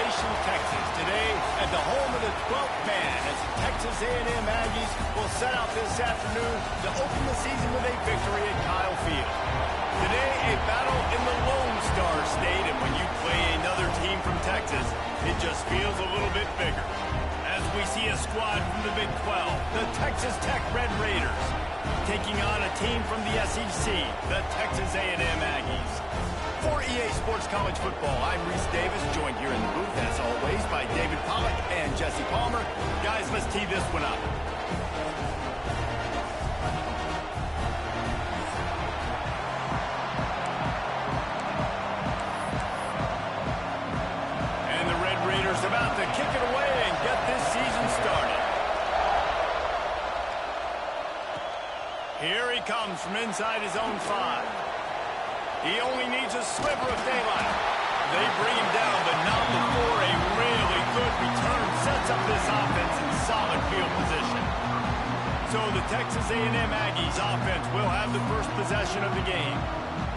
Station, Texas, today at the home of the 12th man as the Texas A&M Aggies will set out this afternoon to open the season with a victory at Kyle Field. Today, a battle in the Lone Star State, and when you play another team from Texas, it just feels a little bit bigger. As we see a squad from the Big 12, the Texas Tech Red Raiders, taking on a team from the SEC, the Texas A&M Aggies. For EA Sports College Football, I'm Reese Davis, joined here in the booth, as always, by David Pollack and Jesse Palmer. Guys, let's tee this one up. And the Red Raiders about to kick it away and get this season started. Here he comes from inside his own 5. He only needs a sliver of daylight. They bring him down, but not before a really good return sets up this offense in solid field position. So the Texas A&M Aggies offense will have the first possession of the game.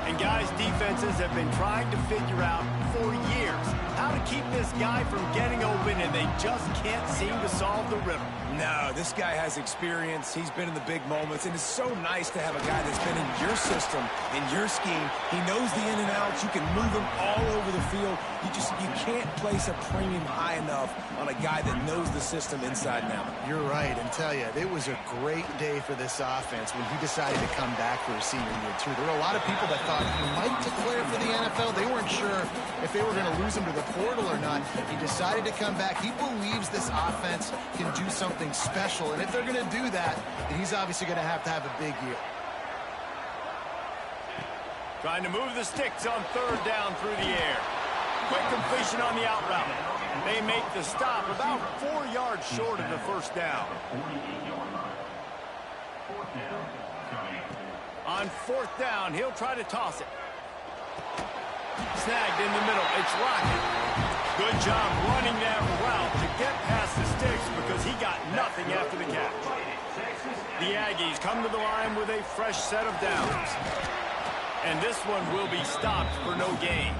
And guys, defenses have been trying to figure out for years how to keep this guy from getting open, and they just can't seem to solve the riddle. No, this guy has experience. He's been in the big moments, and it's so nice to have a guy that's been in your system, in your scheme. He knows the in and outs. You can move him all over the field. You can't place a premium high enough on a guy that knows the system inside and out. You're right, and tell you, it was a great day for this offense when he decided to come back for his senior year, too. There were a lot of people that thought he might declare for the NFL. They weren't sure if they were going to lose him to the portal or not. He decided to come back. He believes this offense can do something special, and if they're going to do that, then he's obviously going to have a big year. Trying to move the sticks on third down through the air. Quick completion on the out route. They make the stop about 4 yards short of the first down. On fourth down, he'll try to toss it. Snagged in the middle. It's Rocket. Good job running that route to get past the sticks because he got nothing after the catch. The Aggies come to the line with a fresh set of downs. And this one will be stopped for no gain.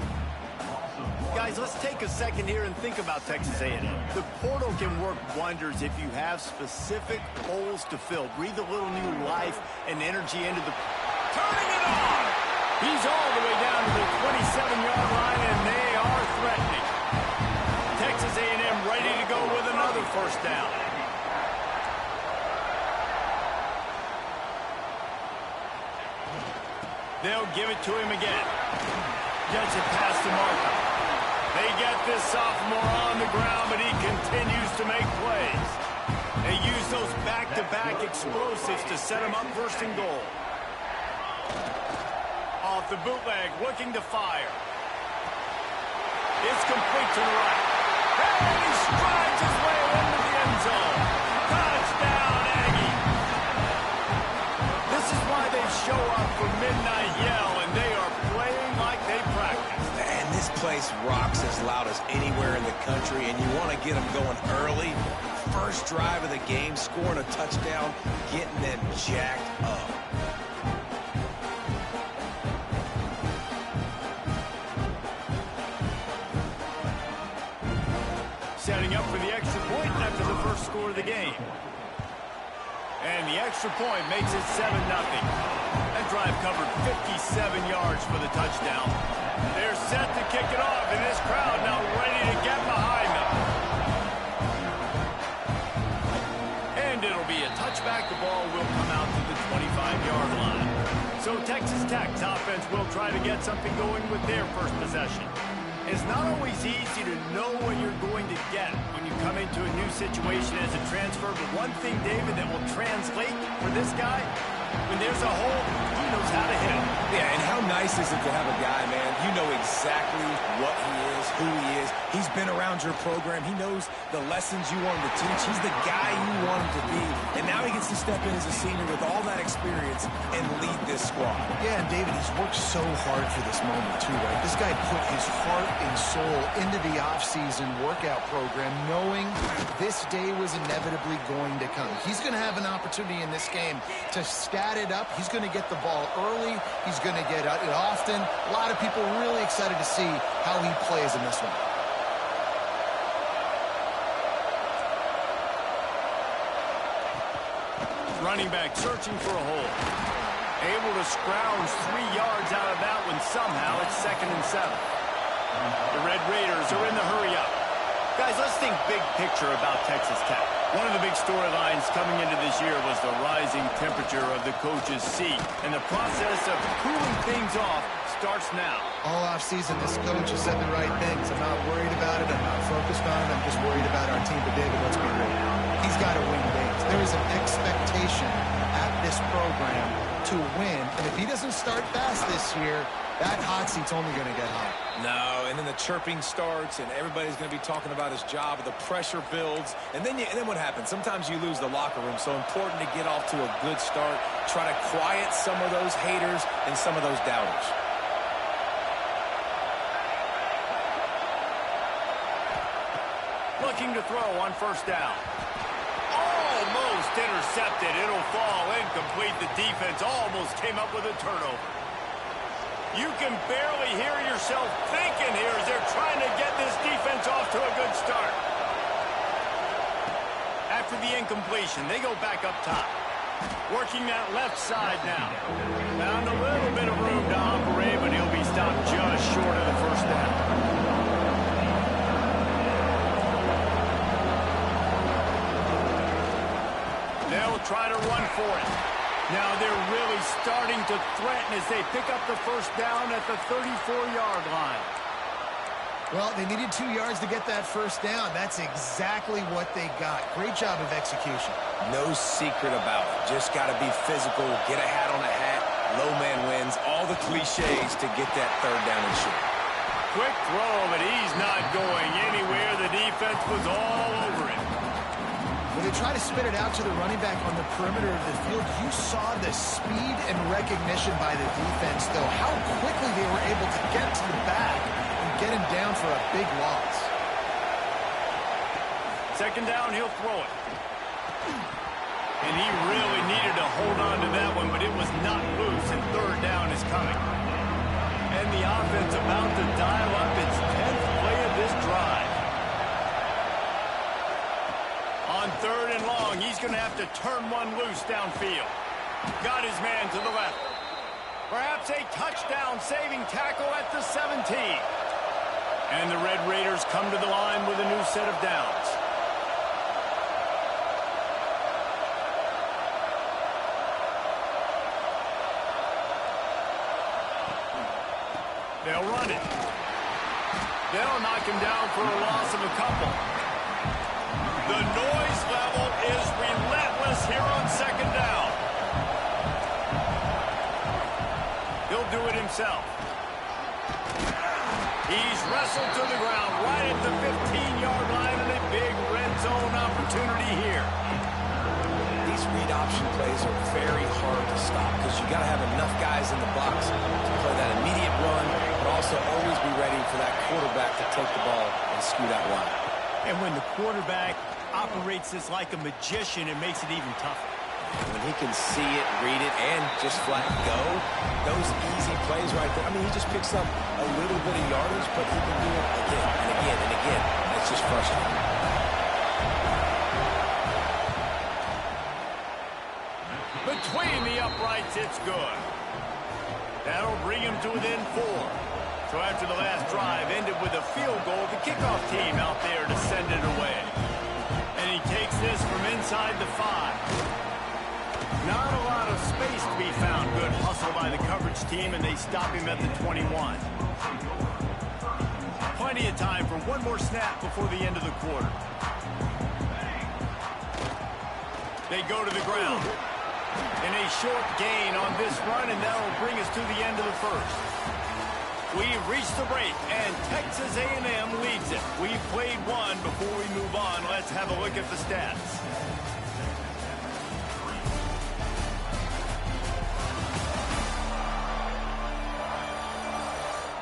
Guys, let's take a second here and think about Texas A&M. The portal can work wonders if you have specific holes to fill. Breathe a little new life and energy into the... Turning it on! He's all the way down to the 27-yard line, and they are threatening. Texas A&M ready to go with another first down. They'll give it to him again. Gets it past the marker. They get this sophomore on the ground, but he continues to make plays. They use those back-to-back explosives to set him up first and goal. Off the bootleg, looking to fire. It's complete to the right. And he strides his way into the end zone. Touchdown, Aggie. This is why they show up for Midnight Yell, and they are playing like they practice. And this place rocks as loud as anywhere in the country, and you want to get them going early. First drive of the game, scoring a touchdown, getting them jacked up. Setting up for the extra point after the first score of the game. And the extra point makes it 7-0. That drive covered 57 yards for the touchdown. They're set to kick it off, and this crowd now ready to get behind them. And it'll be a touchback. The ball will come out to the 25-yard line. So Texas Tech's offense will try to get something going with their first possession. It's not always easy to know what you're going to get when you come into a new situation as a transfer, but one thing, David, that will translate for this guy, when there's a hole, he knows how to hit it. Yeah, and how nice is it to have a guy, man, you know exactly what he is, who he is. He's been around your program. He knows the lessons you want him to teach. He's the guy you want him to be. And now he gets to step in as a senior with all that experience and lead this squad. Yeah, and David, he's worked so hard for this moment, too, right? This guy put his heart and soul into the offseason workout program, knowing this day was inevitably going to come. He's going to have an opportunity in this game to stat it up. He's going to get the ball early. He's going to get it often. A lot of people really excited to see how he plays in this one. running back searching for a hole. Able to scrounge 3 yards out of that one somehow. It's 2nd and 7. The Red Raiders are in the hurry-up. Guys, let's think big picture about Texas Tech. One of the big storylines coming into this year was the rising temperature of the coach's seat, and the process of cooling things off starts now. All offseason, this coach has said the right things. I'm not worried about it. I'm not focused on it. I'm just worried about our team. But David, let's be real. He's got to win games. There is an expectation at this program to win, and if he doesn't start fast this year, that hot seat's only going to get hot. No, and then the chirping starts, and everybody's going to be talking about his job, and the pressure builds, and then what happens? Sometimes you lose the locker room, so important to get off to a good start, try to quiet some of those haters and some of those doubters. Looking to throw on 1st down. Almost intercepted. It'll fall incomplete. The defense almost came up with a turnover. You can barely hear yourself thinking here as they're trying to get this defense off to a good start. After the incompletion, they go back up top. Working that left side now. Found a little bit of room to operate, but he'll be stopped just short of the 1st down. They'll try to run for it. Now they're really starting to threaten as they pick up the 1st down at the 34-yard line. Well, they needed 2 yards to get that 1st down. That's exactly what they got. Great job of execution. No secret about it. Just got to be physical, get a hat on a hat, low man wins, all the cliches to get that 3rd down and short. Quick throw, but he's not going anywhere. The defense was all over it. When they try to spit it out to the running back on the perimeter of the field, you saw the speed and recognition by the defense, though, how quickly they were able to get to the back and get him down for a big loss. 2nd down, he'll throw it. And he really needed to hold on to that one, but it was not loose, and 3rd down is coming. And the offense about to dial up its 10th play of this drive. On 3rd and long, he's going to have to turn one loose downfield. Got his man to the left. Perhaps a touchdown-saving tackle at the 17. And the Red Raiders come to the line with a new set of downs. They'll run it. They'll knock him down for a loss of a couple. The noise level is relentless here on 2nd down. He'll do it himself. He's wrestled to the ground right at the 15-yard line, and a big red zone opportunity here. These read option plays are very hard to stop because you got to have enough guys in the box to play that immediate run, but also always be ready for that quarterback to take the ball and skew that wide. And when the quarterback operates this like a magician, it makes it even tougher. When he can see it, read it, and just flat go, those easy plays right there. I mean, he just picks up a little bit of yardage, but he can do it again and again and again. It's just frustrating. Between the uprights, it's good. That'll bring him to within 4. So after the last drive ended with a field goal, the kickoff team out there to send it away. And he takes this from inside the 5. Not a lot of space to be found. Good hustle by the coverage team, and they stop him at the 21. Plenty of time for one more snap before the end of the quarter. They go to the ground. And a short gain on this run, and that'll bring us to the end of the 1st. We've reached the break, and Texas A&M leads it. We've played one. Before we move on, let's have a look at the stats.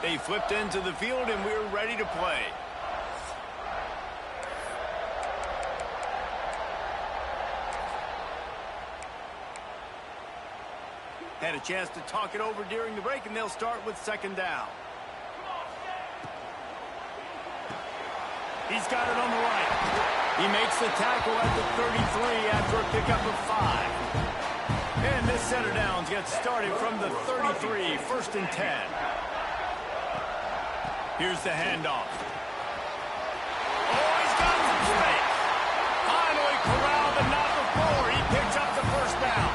They flipped into the field, and we're ready to play. Had a chance to talk it over during the break, and they'll start with 2nd down. He's got it on the right. He makes the tackle at the 33 after a pickup of 5. And this set of downs gets started from the 33, 1st and 10. Here's the handoff. Oh, he's got some space. Finally corralled, but not before. He picks up the first down.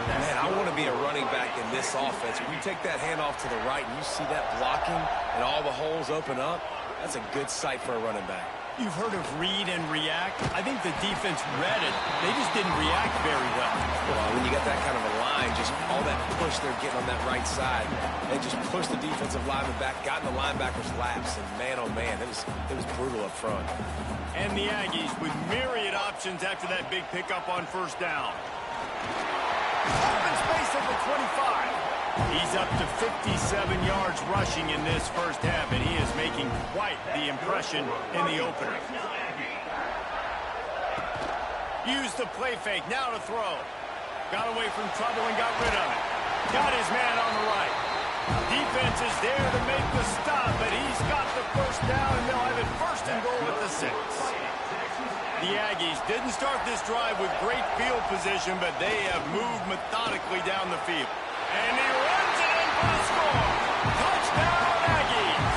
Man, I want to be a running back in this offense. When you take that handoff to the right and you see that blocking and all the holes open up, that's a good sight for a running back. You've heard of read and react. I think the defense read it. They just didn't react very well. Well, when you get that kind of a line, just all that push they're getting on that right side, they just push the defensive lineman back, got in the linebacker's laps, and man, oh man, it was brutal up front. And the Aggies with myriad options after that big pickup on first down. Open space at the 25. He's up to 57 yards rushing in this first half, and he is making quite the impression in the opener. Use the play fake, now to throw. Got away from trouble and got rid of it. Got his man on the right. Defense is there to make the stop, but he's got the first down, and they'll have it 1st and goal at the 6. The Aggies didn't start this drive with great field position, but they have moved methodically down the field. And he runs it in for the score. Touchdown, Aggies.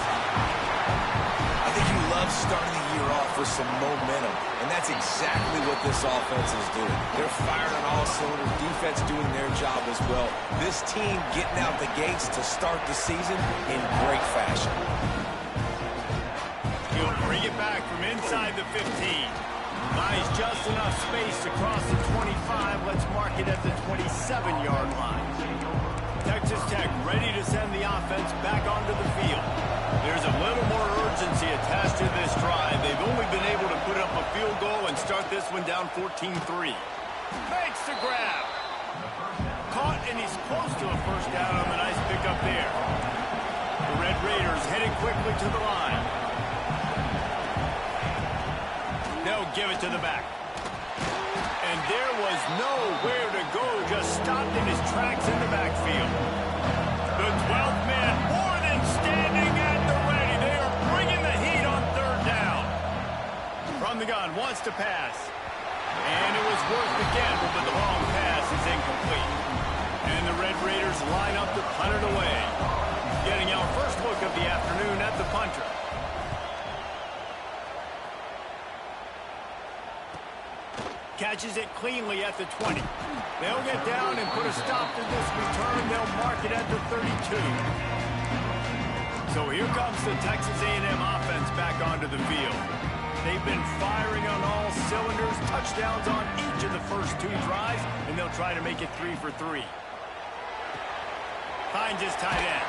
I think he loves starting the year off with some momentum, and that's exactly what this offense is doing. They're firing on all cylinders, defense doing their job as well. This team getting out the gates to start the season in great fashion. He'll bring it back from inside the 15. Buys just enough space across the 25. Let's mark it at the 27-yard line. Texas Tech ready to send the offense back onto the field. There's a little more urgency attached to this drive. They've only been able to put up a field goal and start this one down 14-3. Makes the grab. Caught, and he's close to a first down on the nice pickup there. The Red Raiders heading quickly to the line. They'll give it to the back. And there was nowhere to go, just stopped in his tracks in the backfield. The 12th man more than standing at the ready. They are bringing the heat on 3rd down. From the gun, wants to pass. And it was worth the gamble, but the long pass is incomplete. And the Red Raiders line up to punt it away. Getting our first look of the afternoon at the punter. Catches it cleanly at the 20. They'll get down and put a stop to this return. They'll mark it at the 32. So here comes the Texas A&M offense back onto the field. They've been firing on all cylinders, touchdowns on each of the first 2 drives, and they'll try to make it 3 for 3. Finds his tight end.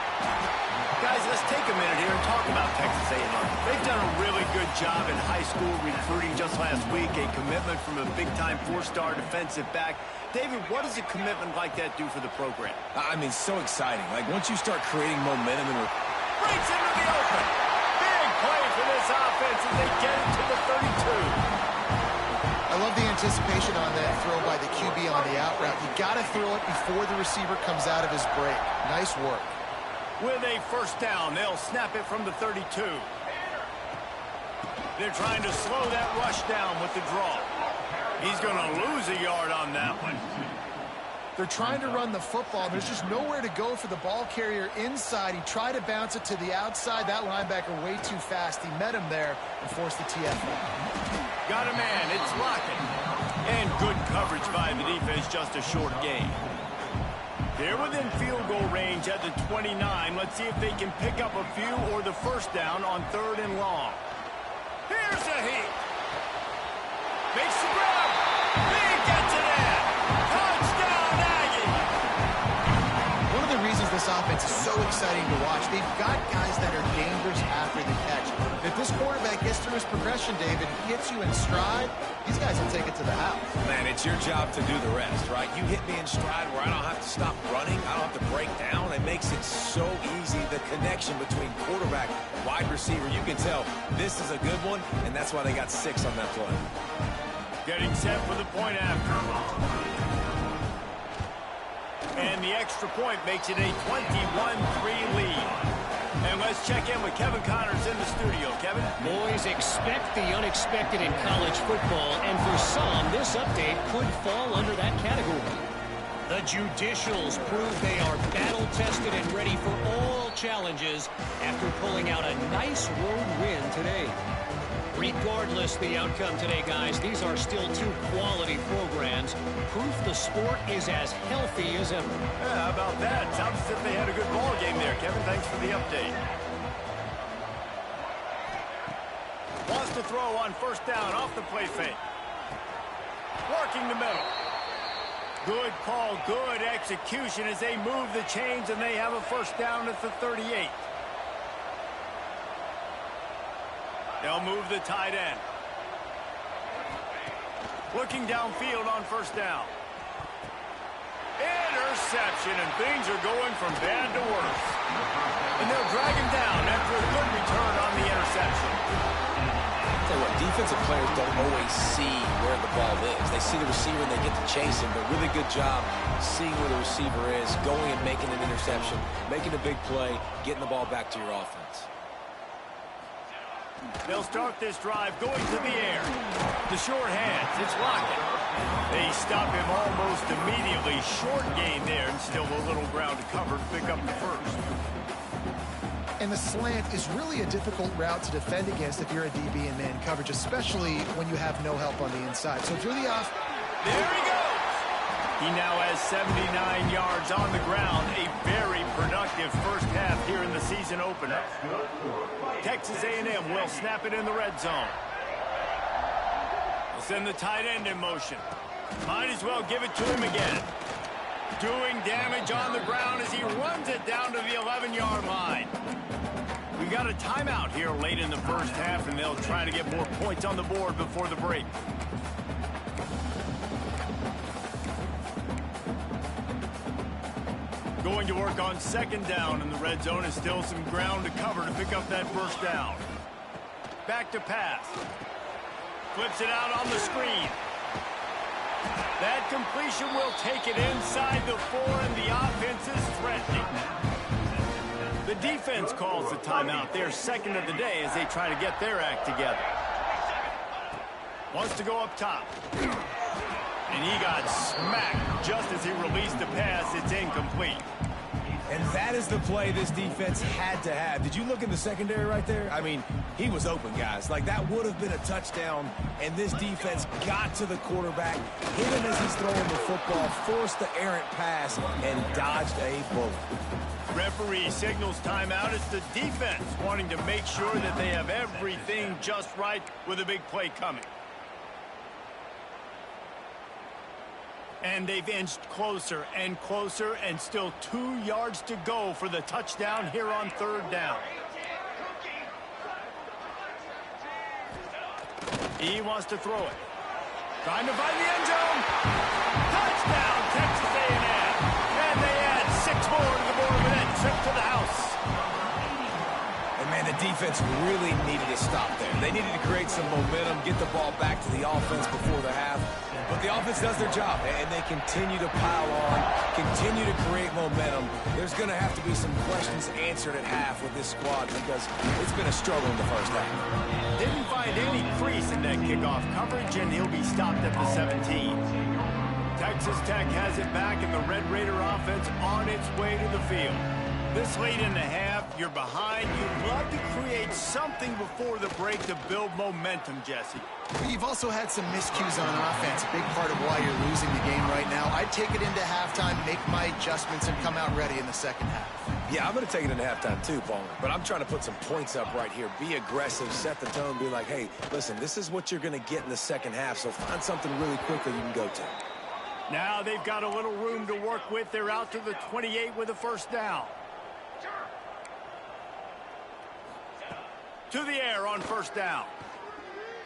Guys, let's take a minute here and talk about Texas A&M. They've done a really good job in high school recruiting just last week, a commitment from a big-time 4-star defensive back. David, what does a commitment like that do for the program? I mean, so exciting. Like, once you start creating momentum and breaks into the open. Big play for this offense as they get it to the 32. I love the anticipation on that throw by the QB on the out route. You got to throw it before the receiver comes out of his break. Nice work. With a first down, they'll snap it from the 32. They're trying to slow that rush down with the draw. He's going to lose a yard on that one. They're trying to run the football. There's just nowhere to go for the ball carrier inside. He tried to bounce it to the outside. That linebacker way too fast. He met him there and forced the TFL. Got a man. It's Lockett. And good coverage by the defense. Just a short gain. They're within field goal range at the 29. Let's see if they can pick up a few or the first down on 3rd and long. Here's a heat. Makes the grab. He gets it in. Touchdown, Aggie. One of the reasons this offense is so exciting to watch, they've got guys that are dangerous after the catch. If this quarterback gets through his progression, David, gets you in stride, these guys will take it to the house. Man, it's your job to do the rest, right? You hit me in stride where I don't have to stop running. I don't have to break down. It makes it so easy, the connection between quarterback and wide receiver. You can tell this is a good one, and that's why they got 6 on that play. Getting set for the point after. And the extra point makes it a 21-3 lead. And let's check in with Kevin Connors in the studio. Kevin? Boys, expect the unexpected in college football, and for some, this update could fall under that category. The Judicials prove they are battle-tested and ready for all challenges after pulling out a nice road win today. Regardless the outcome today, guys, these are still two quality programs. Proof the sport is as healthy as ever. Yeah, how about that? Sounds as if they had a good ball game there, Kevin. Thanks for the update. Wants to throw on first down off the play fake. Working the middle. Good call, good execution as they move the chains and they have a first down at the 38. They'll move the tight end. Looking downfield on first down. Interception, and things are going from bad to worse. And they'll drag him down after a good return on the interception. I'll tell you what, defensive players don't always see where the ball is. They see the receiver and they get to chase him, but really good job seeing where the receiver is, going and making an interception, making a big play, getting the ball back to your offense. They'll start this drive going to the air. The short hands, it's Lockett. They stop him almost immediately. Short gain there, and still a little ground to cover to pick up the first. And the slant is really a difficult route to defend against if you're a DB in man coverage, especially when you have no help on the inside. So if you're the off... There he goes! He now has 79 yards on the ground. A very productive first half here in the season opener. Texas A&M will snap it in the red zone. They'll send the tight end in motion. Might as well give it to him again. Doing damage on the ground as he runs it down to the 11-yard line. We got a timeout here late in the first half, and they'll try to get more points on the board before the break. Going to work on second down, and the red zone is still some ground to cover to pick up that first down. Back to pass. Flips it out on the screen. That completion will take it inside the 4, and the offense is threatening. The defense calls the timeout. They're second of the day as they try to get their act together. Wants to go up top. And he got smacked just as he released the pass. It's incomplete. And that is the play this defense had to have. Did you look in the secondary right there? I mean, he was open, guys. Like, that would have been a touchdown, and this defense got to the quarterback, hit him as he's throwing the football, forced the errant pass, and dodged a bullet. Referee signals timeout. It's the defense wanting to make sure that they have everything just right with a big play coming. And they've inched closer and closer, and still 2 yards to go for the touchdown here on third down. He wants to throw it. Trying to find the end zone. Touchdown, Texas A&M. And they add 6 more to the board with that trip to the house. And, man, the defense really needed to stop there. They needed to create some momentum, get the ball back to the offense before the half. But the offense does their job, and they continue to pile on, continue to create momentum. There's going to have to be some questions answered at half with this squad because it's been a struggle in the first half. Didn't find any crease in that kickoff coverage, and he'll be stopped at the 17. Texas Tech has it back, and the Red Raider offense on its way to the field. This late in the half, you're behind. You'd love to create something before the break to build momentum, Jesse. You've also had some miscues on offense, a big part of why you're losing the game right now. I'd take it into halftime, make my adjustments, and come out ready in the second half. Yeah, I'm going to take it into halftime too, Paul. But I'm trying to put some points up right here. Be aggressive, set the tone, be like, hey, listen, this is what you're going to get in the second half, so find something really quickly you can go to. Now they've got a little room to work with. They're out to the 28 with a first down. To the air on first down.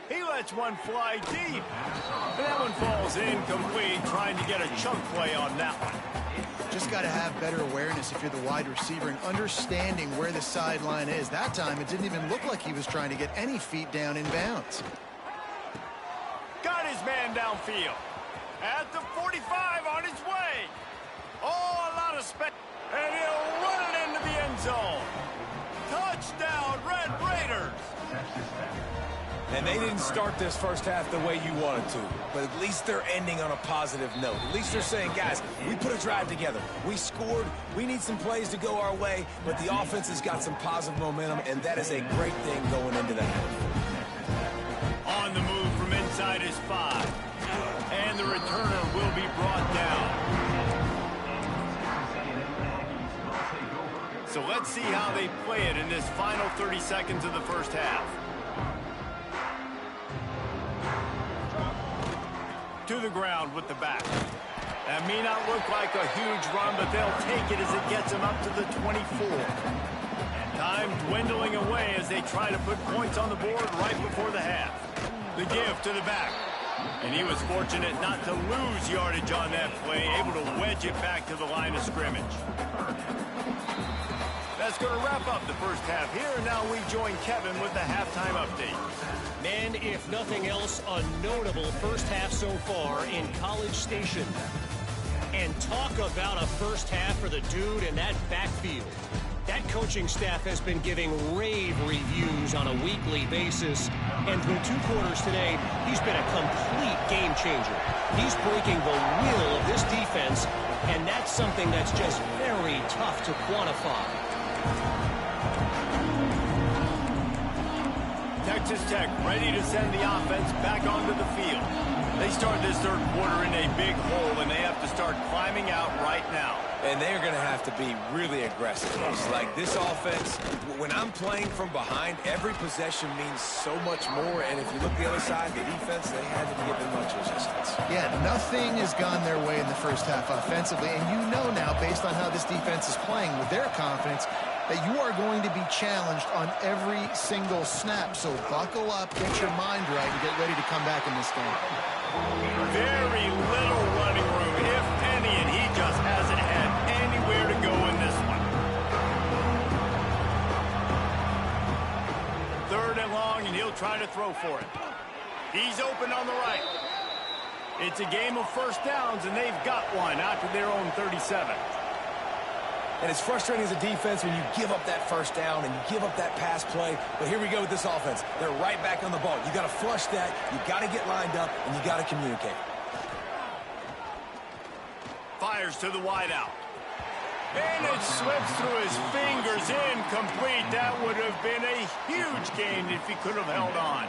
He lets one fly deep. And that one falls incomplete, trying to get a chunk play on that one. Just got to have better awareness if you're the wide receiver and understanding where the sideline is. That time, it didn't even look like he was trying to get any feet down in bounds. Got his man downfield. At the 45 on his way. Oh, a lot of space. And he'll run it into the end zone. Touchdown, Red Raiders. And they didn't start this first half the way you wanted to, but at least they're ending on a positive note. At least they're saying, guys, we put a drive together. We scored. We need some plays to go our way, but the offense has got some positive momentum, and that is a great thing going into the half. On the move from inside is 5. And the returner will be brought down. So let's see how they play it in this final 30 seconds of the first half. To the ground with the back. That may not look like a huge run, but they'll take it as it gets them up to the 24. Time dwindling away as they try to put points on the board right before the half. The give to the back. And he was fortunate not to lose yardage on that play, able to wedge it back to the line of scrimmage. That's going to wrap up the first half here. And now we join Kevin with the halftime update. Man, if nothing else, a notable first half so far in College Station. And talk about a first half for the dude in that backfield. That coaching staff has been giving rave reviews on a weekly basis. And through 2 quarters today, he's been a complete game changer. He's breaking the will of this defense, and that's something that's just very tough to quantify. Texas Tech ready to send the offense back onto the field. They start this third quarter in a big hole, and they have to start climbing out right now. And they're going to have to be really aggressive. It's like this offense, when I'm playing from behind, every possession means so much more. And if you look the other side, the defense, they haven't given much resistance. Yeah, nothing has gone their way in the first half offensively. And you know now, based on how this defense is playing with their confidence, that you are going to be challenged on every single snap. So buckle up, get your mind right, and get ready to come back in this game. Very little running room, if any, and he just hasn't had anywhere to go in this one. 3rd and long, and he'll try to throw for it. He's open on the right. It's a game of first downs, and they've got one out to their own 37. And it's frustrating as a defense when you give up that first down and you give up that pass play. But here we go with this offense. They're right back on the ball. You got to flush that. You got to get lined up, and you got to communicate. Fires to the wideout. And it slips through his fingers, incomplete. That would have been a huge gain if he could have held on.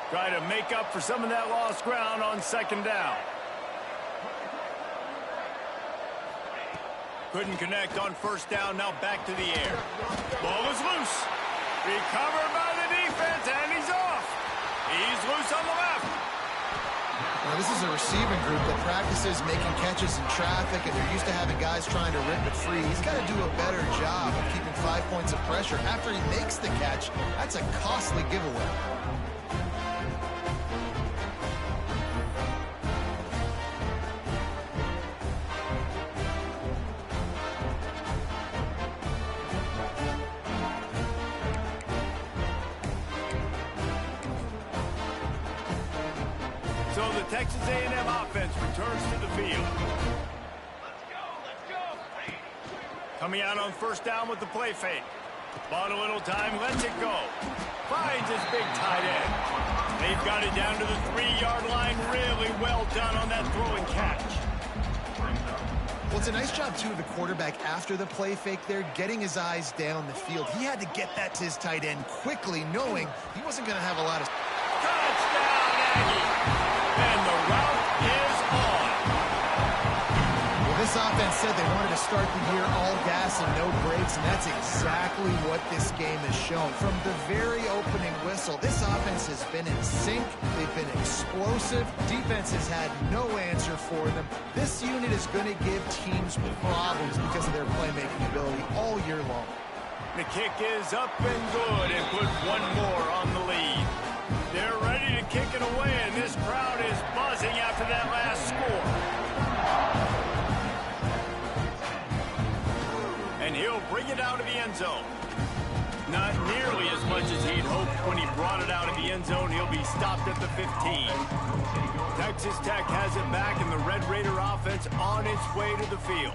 Try to make up for some of that lost ground on 2nd down. Couldn't connect on 1st down, now back to the air. Ball is loose. Recovered by the defense, and he's off. He's loose on the left. Now, this is a receiving group that practices making catches in traffic, and they're used to having guys trying to rip it free. He's got to do a better job of keeping 5 points of pressure after he makes the catch. That's a costly giveaway. So the Texas A&M offense returns to the field. Coming out on 1st down with the play fake. Bought a little time, lets it go. Finds his big tight end. They've got it down to the 3-yard line. Really well done on that throw and catch. Well, it's a nice job, too, of the quarterback after the play fake there, getting his eyes down the field. He had to get that to his tight end quickly, knowing he wasn't going to have a lot of... Touchdown, Aggie! And the route is on. Well, this offense said they wanted to start the year all gas and no brakes, and that's exactly what this game has shown. From the very opening whistle, this offense has been in sync. They've been explosive. Defense has had no answer for them. This unit is going to give teams problems because of their playmaking ability all year long. The kick is up and good, and put one more on the lead. They're ready to kick it away, and this crowd is buzzing after that last score. And he'll bring it out of the end zone. Not nearly as much as he'd hoped when he brought it out of the end zone. He'll be stopped at the 15. Texas Tech has it back, and the Red Raider offense on its way to the field.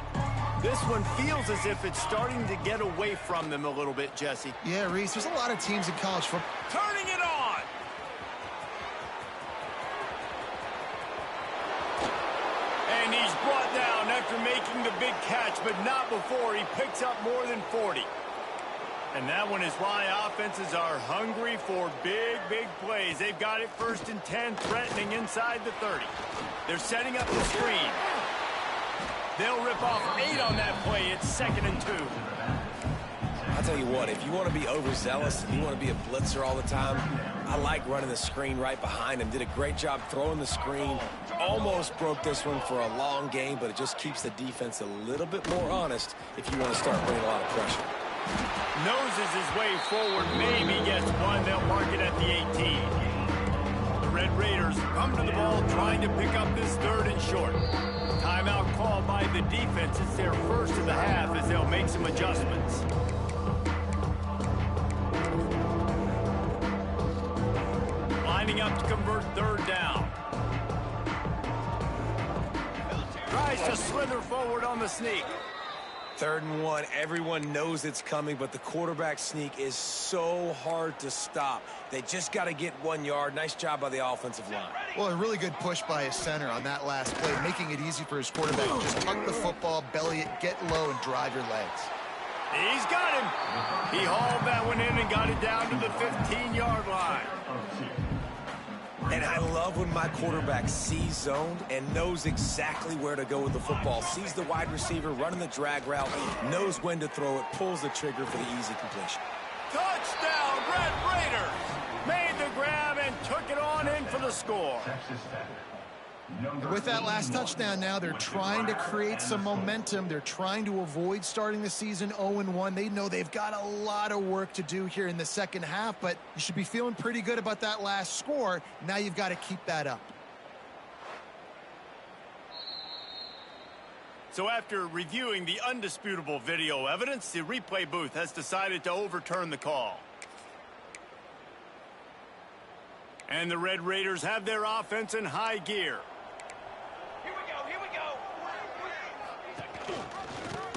This one feels as if it's starting to get away from them a little bit, Jesse. Yeah, Reese, there's a lot of teams in college football. Turning it on! brought down after making the big catch, but not before he picks up more than 40. And that one is why offenses are hungry for big, big plays. They've got it 1st and 10, threatening inside the 30. They're setting up the screen. They'll rip off 8 on that play. It's 2nd and 2. I'll tell you what, if you want to be overzealous and you want to be a blitzer all the time, I like running the screen right behind him. Did a great job throwing the screen. Almost broke this one for a long game, but it just keeps the defense a little bit more honest if you want to start bringing a lot of pressure. Noses his way forward, maybe gets one. They'll mark it at the 18. The Red Raiders come to the ball trying to pick up this 3rd and short. Timeout called by the defense. It's their first of the half as they'll make some adjustments. Lining up to convert 3rd down. Tries to slither forward on the sneak. 3rd and 1, everyone knows it's coming, but the quarterback sneak is so hard to stop. They just got to get 1 yard. Nice job by the offensive line. Well, a really good push by his center on that last play, making it easy for his quarterback to just tuck the football, belly it, get low, and drive your legs. He's got him. He hauled that one in and got it down to the 15-yard line. And I love when my quarterback sees zoned and knows exactly where to go with the football. Sees the wide receiver running the drag route, knows when to throw it, pulls the trigger for the easy completion. Touchdown, Red Raiders! Made the grab and took it on in for the score. With that last touchdown now, they're trying to create some momentum. They're trying to avoid starting the season 0-1. They know they've got a lot of work to do here in the second half, but you should be feeling pretty good about that last score. Now you've got to keep that up. So after reviewing the undisputable video evidence, the replay booth has decided to overturn the call. And the Red Raiders have their offense in high gear.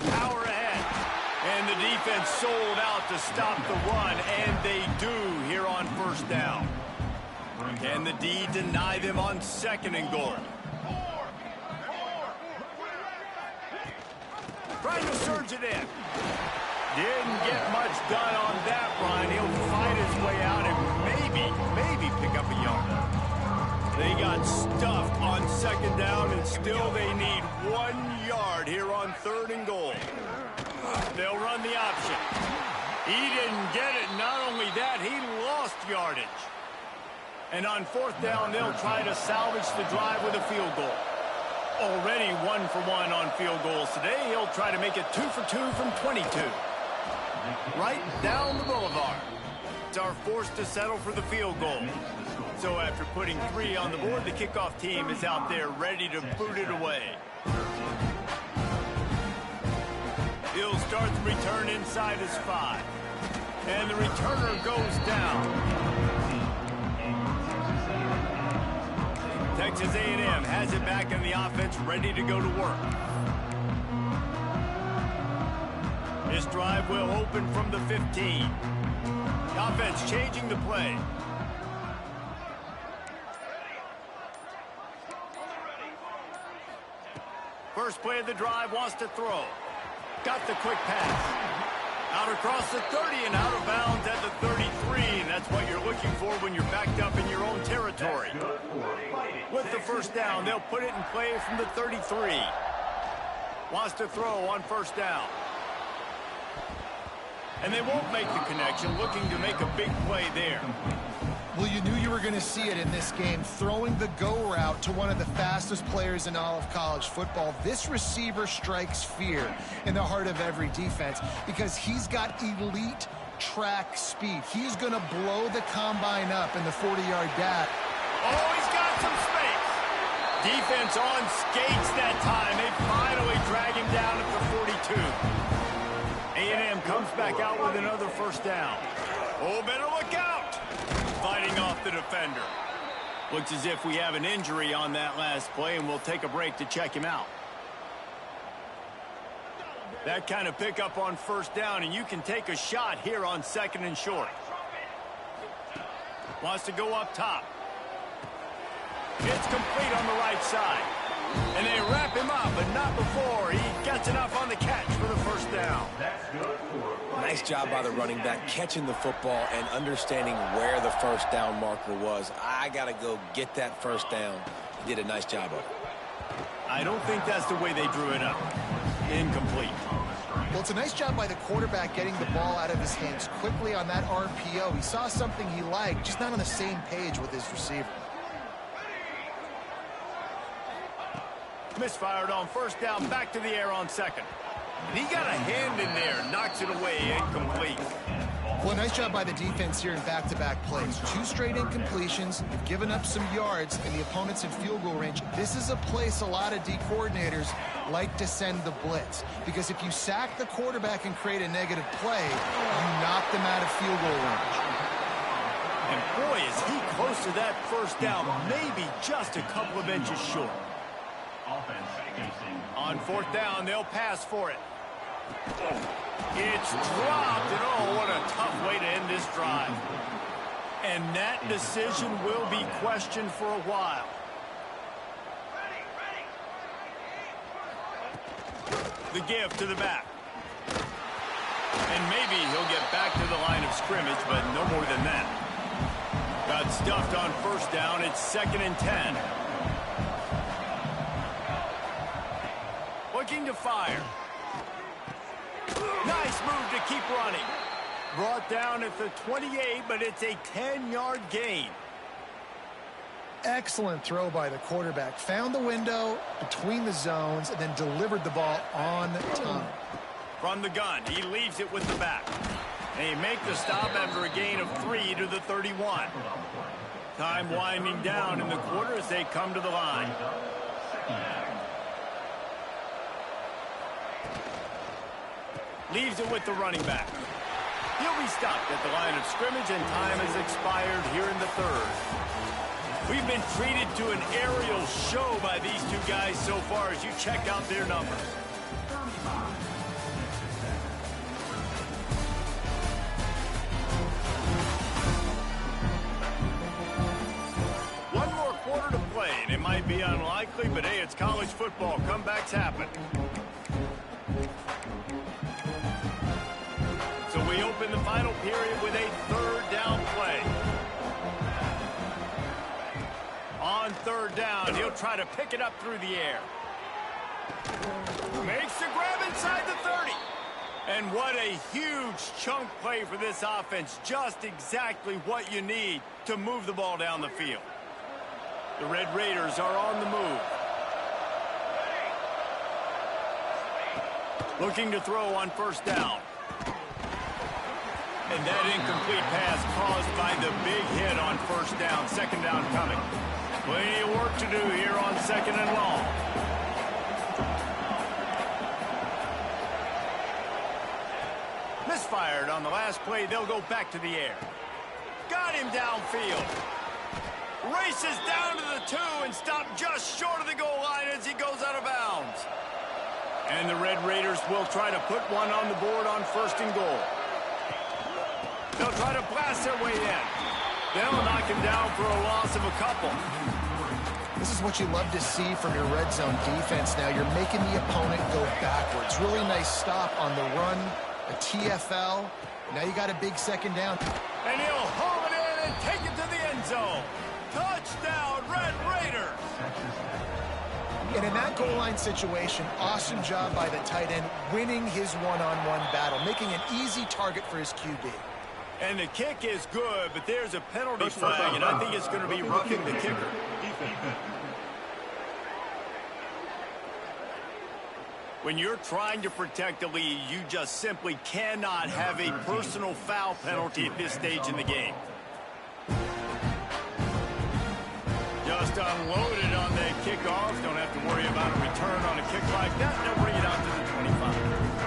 Power ahead. And the defense sold out to stop the run, and they do here on 1st down. Can the D deny them on 2nd and goal? Trying to surge it in. Didn't get much done on that run. He'll fight his way out and maybe pick up a yard. They got stuffed on 2nd down, and still they need 1 yard here on 3rd and goal. They'll run the option. He didn't get it. Not only that, he lost yardage. And on 4th down, they'll try to salvage the drive with a field goal. Already 1 for 1 on field goals today. He'll try to make it 2 for 2 from 22. Right down the boulevard. It's our forced to settle for the field goal. So after putting 3 on the board, the kickoff team is out there ready to boot it away. He'll start the return inside his 5. And the returner goes down. Texas A&M has it back in the offense, ready to go to work. This drive will open from the 15. The offense changing the play. First play of the drive, wants to throw. Got the quick pass. Out across the 30 and out of bounds at the 33. And that's what you're looking for when you're backed up in your own territory. With the 1st down, they'll put it in play from the 33. Wants to throw on 1st down. And they won't make the connection, looking to make a big play there. Well, you knew you were going to see it in this game, throwing the go route to one of the fastest players in all of college football. This receiver strikes fear in the heart of every defense because he's got elite track speed. He's going to blow the combine up in the 40-yard dash. Oh, he's got some space. Defense on skates that time. They finally drag him down at the 42. A&M comes back out with another 1st down. Oh, better look out. Fighting off the defender. Looks as if we have an injury on that last play, and we'll take a break to check him out. That kind of pickup on 1st down, and you can take a shot here on 2nd and short. Wants to go up top. It's complete on the right side. And they wrap him up, but not before he gets enough on the catch for the first down. Nice job by the running back, catching the football and understanding where the first down marker was. I got to go get that first down. He did a nice job of it. I don't think that's the way they drew it up. Incomplete. Well, it's a nice job by the quarterback getting the ball out of his hands quickly on that RPO. He saw something he liked, just not on the same page with his receiver. Misfired on first down, back to the air on second. And he got a hand in there, knocks it away, incomplete. Well, nice job by the defense here in back-to-back plays. 2 straight incompletions, they've given up some yards, and the opponent's in field goal range. This is a place a lot of D coordinators like to send the blitz, because if you sack the quarterback and create a negative play, you knock them out of field goal range. And boy, is he close to that first down, maybe just a couple of inches short. On fourth down, they'll pass for it. It's dropped, and oh, what a tough way to end this drive. And that decision will be questioned for a while. The give to the back. And maybe he'll get back to the line of scrimmage, but no more than that. Got stuffed on first down. It's 2nd and 10. Looking to fire. Nice move to keep running. Brought down at the 28, but it's a 10-yard gain. Excellent throw by the quarterback. Found the window between the zones and then delivered the ball on time. From the gun, he leaves it with the back. And he makes the stop after a gain of 3 to the 31. Time winding down in the quarter as they come to the line. Leaves it with the running back. He'll be stopped at the line of scrimmage, and time has expired here in the 3rd. We've been treated to an aerial show by these 2 guys so far as you check out their numbers. One more quarter to play, and it might be unlikely, but hey, it's college football. Comebacks happen. So we open the final period with a 3rd down play. On 3rd down, he'll try to pick it up through the air. Makes the grab inside the 30. And what a huge chunk play for this offense. Just exactly what you need to move the ball down the field. The Red Raiders are on the move. Looking to throw on first down. And that incomplete pass caused by the big hit on first down. 2nd down coming. Plenty of work to do here on 2nd and long. Misfired on the last play. They'll go back to the air. Got him downfield. Races down to the 2 and stopped just short of the goal line as he goes out of bounds. And the Red Raiders will try to put one on the board on 1st and goal. They'll try to blast their way in. They'll knock him down for a loss of a couple. This is what you love to see from your red zone defense now. You're making the opponent go backwards. Really nice stop on the run, a TFL. Now you got a big 2nd down. And he'll home it in and take it to the end zone. Touchdown, Red Raiders. And in that goal line situation, awesome job by the tight end, winning his one-on-one battle, making an easy target for his QB. And the kick is good, but there's a penalty flag, and I think it's going to be roughing the kicker. When you're trying to protect the lead, you just simply cannot have a personal foul penalty at this stage in the game. Just unloaded on that kickoff. Don't have to worry about a return on a kick like that. They'll bring it out to the 25.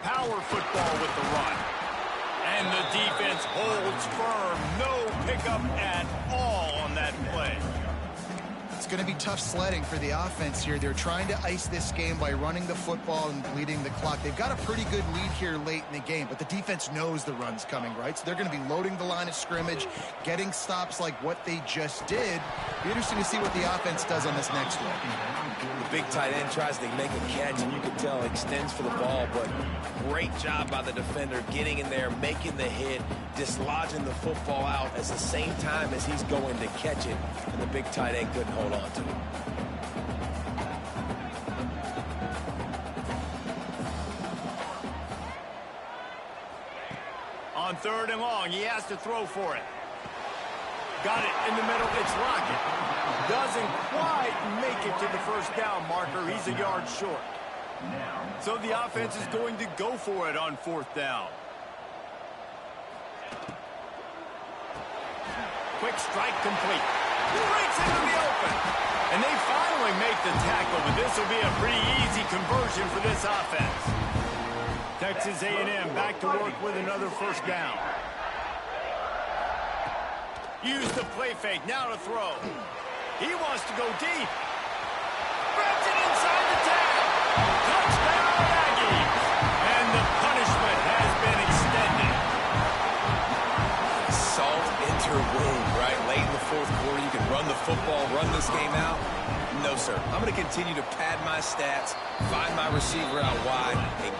Power football with the run. And the defense holds firm. No pickup at all on that play. It's going to be tough sledding for the offense here. They're trying to ice this game by running the football and bleeding the clock. They've got a pretty good lead here late in the game, but the defense knows the run's coming, right? So they're going to be loading the line of scrimmage, getting stops like what they just did. Be interesting to see what the offense does on this next one. The big tight end tries to make a catch, and you can tell extends for the ball, but great job by the defender getting in there, making the hit, dislodging the football out at the same time as he's going to catch it, and the big tight end couldn't hold on to it. On 3rd and long, he has to throw for it. Got it in the middle, it's Lockett. Doesn't quite make it to the first down marker. He's a yard short. So the offense is going to go for it on 4th down. Quick strike complete. Breaks into the open. And they finally make the tackle, but this will be a pretty easy conversion for this offense. Texas A&M back to work with another first down. Use the play fake, now to throw. He wants to go deep. Grabs it inside the 10. Touchdown, Aggies. And the punishment has been extended. Salt into her wound, right? Late in the 4th quarter, you can run the football, run this game out. No, sir. I'm going to continue to pad my stats, find my receiver out wide, and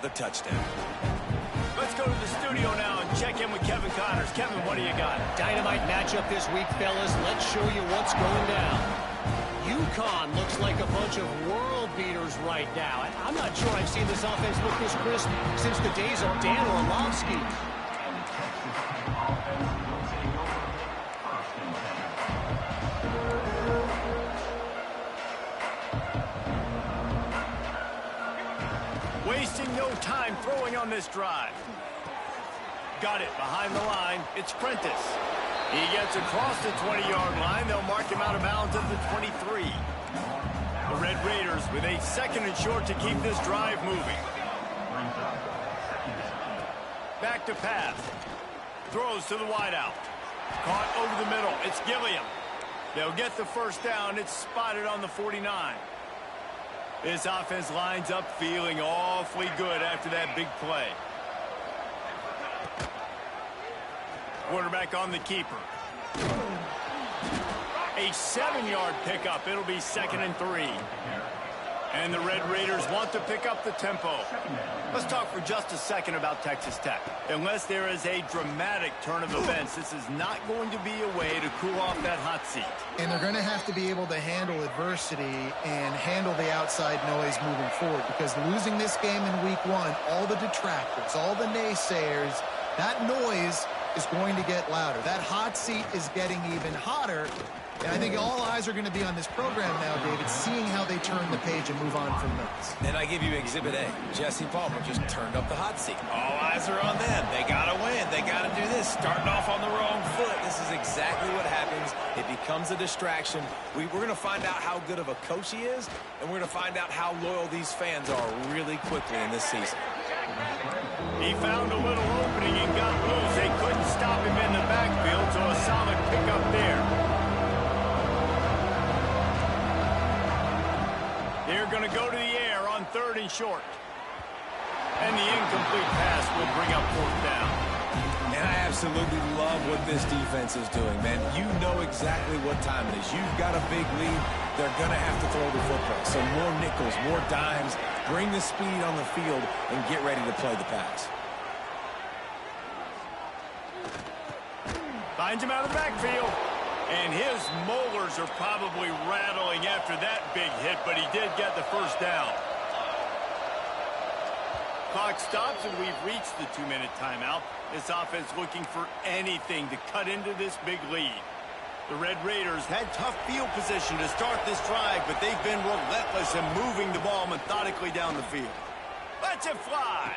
the touchdown. Let's go to the studio now and check in with Kevin Connors. Kevin, what do you got? Dynamite matchup this week, fellas. Let's show you what's going down. UConn looks like a bunch of world beaters right now. I'm not sure I've seen this offense look this crisp since the days of Dan Orlovsky. Wasting no time throwing on this drive. Got it behind the line. It's Prentice. He gets across the 20-yard line. They'll mark him out of bounds at the 23. The Red Raiders with a 2nd and short to keep this drive moving. Back to pass. Throws to the wideout. Caught over the middle. It's Gilliam. They'll get the first down. It's spotted on the 49. This offense lines up feeling awfully good after that big play. Quarterback on the keeper. A 7-yard pickup. It'll be 2nd and 3. And the Red Raiders want to pick up the tempo. Let's talk for just a second about Texas Tech. Unless there is a dramatic turn of events, this is not going to be a way to cool off that hot seat. And they're going to have to be able to handle adversity and handle the outside noise moving forward, because losing this game in week 1, all the detractors, all the naysayers, that noise is going to get louder. That hot seat is getting even hotter. And I think all eyes are going to be on this program now, David, seeing how they turn the page and move on from this. And I give you Exhibit A. Jesse Palmer just turned up the hot seat. All eyes are on them. They got to win. They got to do this. Starting off on the wrong foot. This is exactly what happens. It becomes a distraction. We're going to find out how good of a coach he is, and we're going to find out how loyal these fans are really quickly in this season. He found a little opening and got loose. They couldn't stop him in the backfield, so a solid pickup there. They're going to go to the air on 3rd and short. And the incomplete pass will bring up 4th down. And I absolutely love what this defense is doing, man. You know exactly what time it is. You've got a big lead. They're going to have to throw the football. So more nickels, more dimes. Bring the speed on the field and get ready to play the pass. Finds him out of the backfield. And his molars are probably rattling after that big hit, but he did get the first down. Clock stops, and we've reached the 2-minute timeout. This offense looking for anything to cut into this big lead. The Red Raiders had tough field position to start this drive, but they've been relentless in moving the ball methodically down the field. Let's it fly.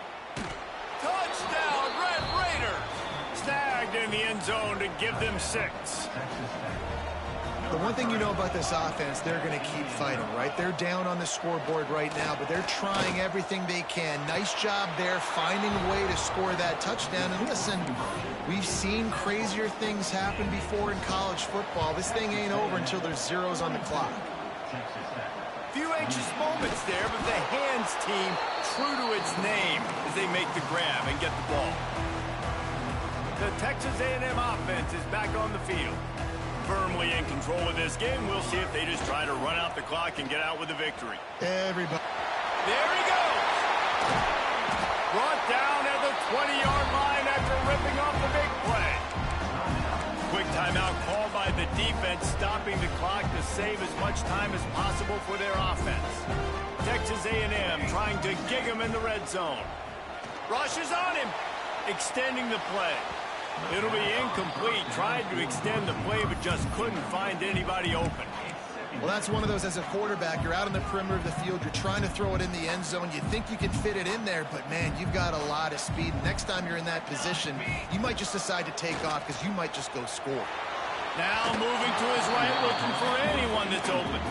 Touchdown, Red Raiders. Snagged in the end zone to give them 6. The one thing you know about this offense, they're going to keep fighting, right? They're down on the scoreboard right now, but they're trying everything they can. Nice job there, finding a way to score that touchdown. And listen, we've seen crazier things happen before in college football. This thing ain't over until there's zeros on the clock. Few anxious moments there, but the hands team true to its name as they make the grab and get the ball. The Texas A&M offense is back on the field. Firmly in control of this game. We'll see if they just try to run out the clock and get out with a victory. Everybody. There he goes. Brought down at the 20-yard line after ripping off the big play. Quick timeout called by the defense, stopping the clock to save as much time as possible for their offense. Texas A&M trying to gig him in the red zone. Rushes on him, extending the play. It'll be incomplete. Tried to extend the play, but just couldn't find anybody open. Well, that's one of those as a quarterback. You're out on the perimeter of the field. You're trying to throw it in the end zone. You think you can fit it in there, but, man, you've got a lot of speed. Next time you're in that position, you might just decide to take off because you might just go score. Now moving to his right, looking for anyone that's open.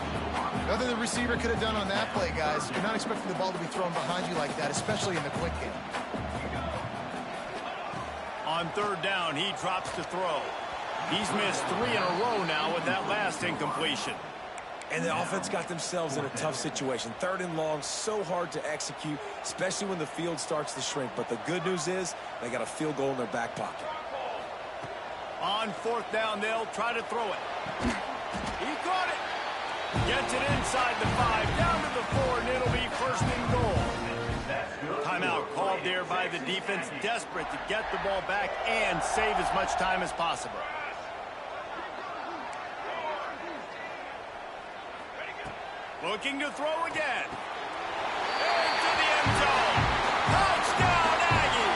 Nothing the receiver could have done on that play, guys. You're not expecting the ball to be thrown behind you like that, especially in the quick game. On third down, he drops to throw. He's missed 3 in a row now with that last incompletion. And the offense got themselves in a tough situation. 3rd and long, so hard to execute, especially when the field starts to shrink. But the good news is they got a field goal in their back pocket. On 4th down, they'll try to throw it. He caught it. Gets it inside the 5, down to the 4, and it'll be 1st and goal. Timeout called there by the defense, desperate to get the ball back and save as much time as possible. Looking to throw again. Into the end zone. Touchdown, Aggie!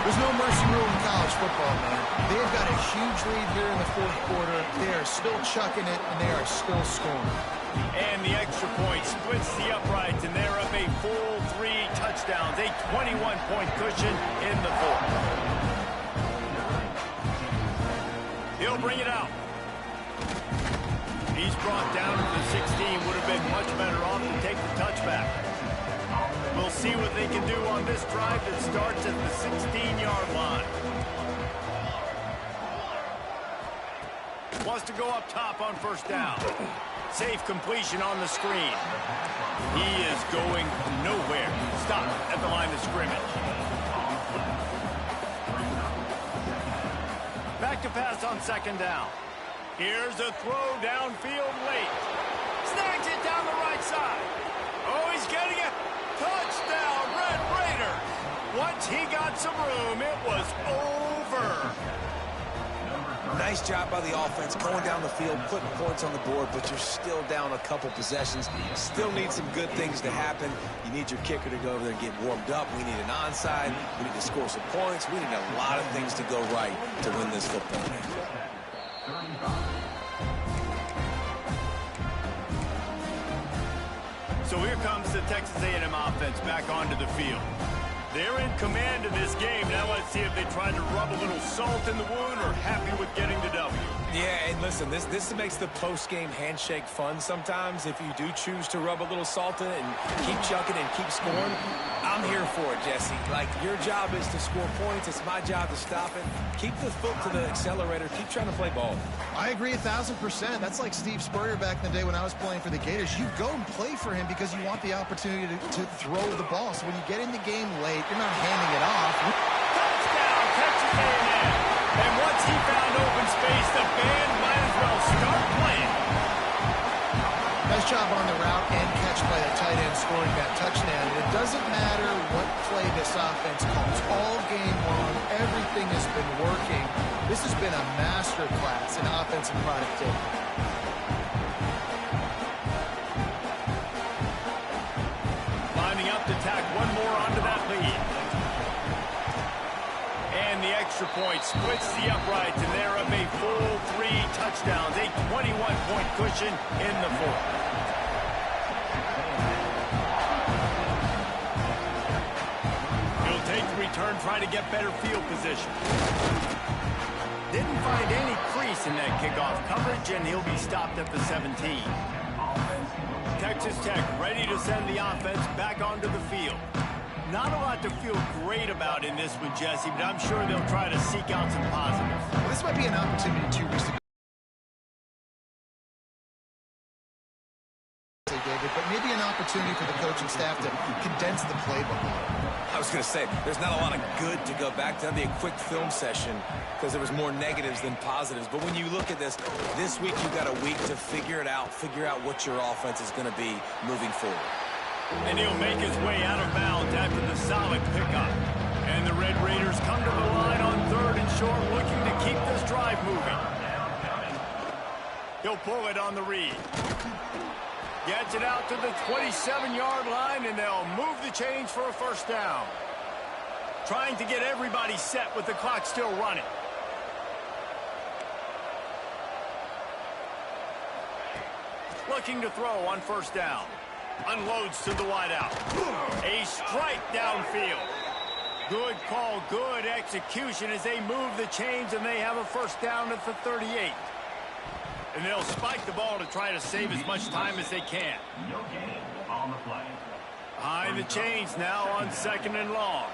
There's no mercy rule in college football, man. They've got a huge lead here in the 4th quarter. They are still chucking it, and they are still scoring. And the extra point splits the uprights, and they're up a full 3 touchdowns, a 21-point cushion in the 4th. He'll bring it out. He's brought down to the 16. Would have been much better off to take the touchback. We'll see what they can do on this drive that starts at the 16-yard line. Wants to go up top on 1st down. Safe completion on the screen. He is going nowhere. Stop at the line of scrimmage. Back to pass on 2nd down. Here's a throw downfield late. Snags it down the right side. Oh, he's getting it. Touchdown, Red Raiders. Once he got some room, it was over. Nice job by the offense going down the field, putting points on the board, but you're still down a couple possessions. Still need some good things to happen. You need your kicker to go over there and get warmed up. We need an onside. We need to score some points. We need a lot of things to go right to win this football game. So here comes the Texas A&M offense back onto the field. They're in command of this game. Now let's see if they try to rub a little salt in the wound or happy with getting the W. Yeah, and listen, this makes the post-game handshake fun sometimes. If you do choose to rub a little salt in it and keep chucking and keep scoring, I'm here for it, Jesse. Like, your job is to score points. It's my job to stop it. Keep the foot to the accelerator. Keep trying to play ball. I agree 1,000%. That's like Steve Spurrier back in the day when I was playing for the Gators. You go and play for him because you want the opportunity to throw the ball. So when you get in the game late, you're not handing it off. Touchdown, Texas A&M. And once he found open space, the band might as well start playing. Nice job on the route and catch by the tight end scoring that touchdown. And it doesn't matter what play this offense calls. All game long, everything has been working. This has been a master class in offensive productivity. Lining up to tack one more onto that lead. And the extra point splits the uprights, and they're up a full 3 touchdowns, a 21-point cushion in the 4th. He'll take the return, try to get better field position. Didn't find any crease in that kickoff coverage, and he'll be stopped at the 17. Texas Tech ready to send the offense back onto the field. Not a lot to feel great about in this one, Jesse, but I'm sure they'll try to seek out some positives. Well, this might be an opportunity 2 weeks to David, but maybe an opportunity for the coaching staff to condense the playbook a little. I was going to say, there's not a lot of good to go back to. That'd be a quick film session because there was more negatives than positives. But when you look at this week you've got a week to figure it out, figure out what your offense is going to be moving forward. And he'll make his way out of bounds after the solid pickup. And the Red Raiders come to the line on 3rd and short, looking to keep this drive moving. He'll pull it on the read. Gets it out to the 27-yard line, and they'll move the chains for a first down. Trying to get everybody set with the clock still running. Looking to throw on first down. Unloads to the wideout. A strike downfield. Good call, good execution as they move the chains, and they have a first down at the 38. And they'll spike the ball to try to save as much time as they can. Behind the chains now on 2nd and long.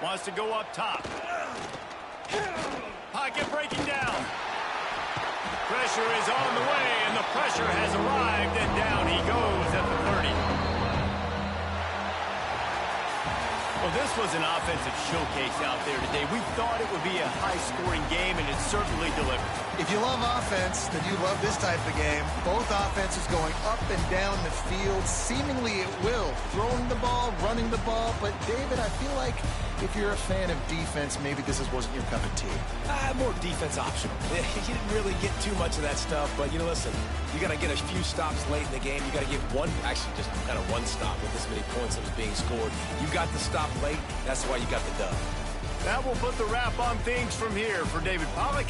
Wants to go up top. Pocket breaking down. Pressure is on the way, and the pressure has arrived, and down he goes at the 30. Well, this was an offensive showcase out there today. We thought it would be a high-scoring game, and it certainly delivered. If you love offense, then you love this type of game. Both offenses going up and down the field, seemingly at will. Throwing the ball, running the ball. But, David, I feel like if you're a fan of defense, maybe this wasn't your cup of tea. More defense optional. You didn't really get too much of that stuff, but, listen, you got to get a few stops late in the game. You got to get actually just kind of one stop with this many points that was being scored. You got the stop late. That's why you got the dub. That will put the wrap on things from here for David Pollack.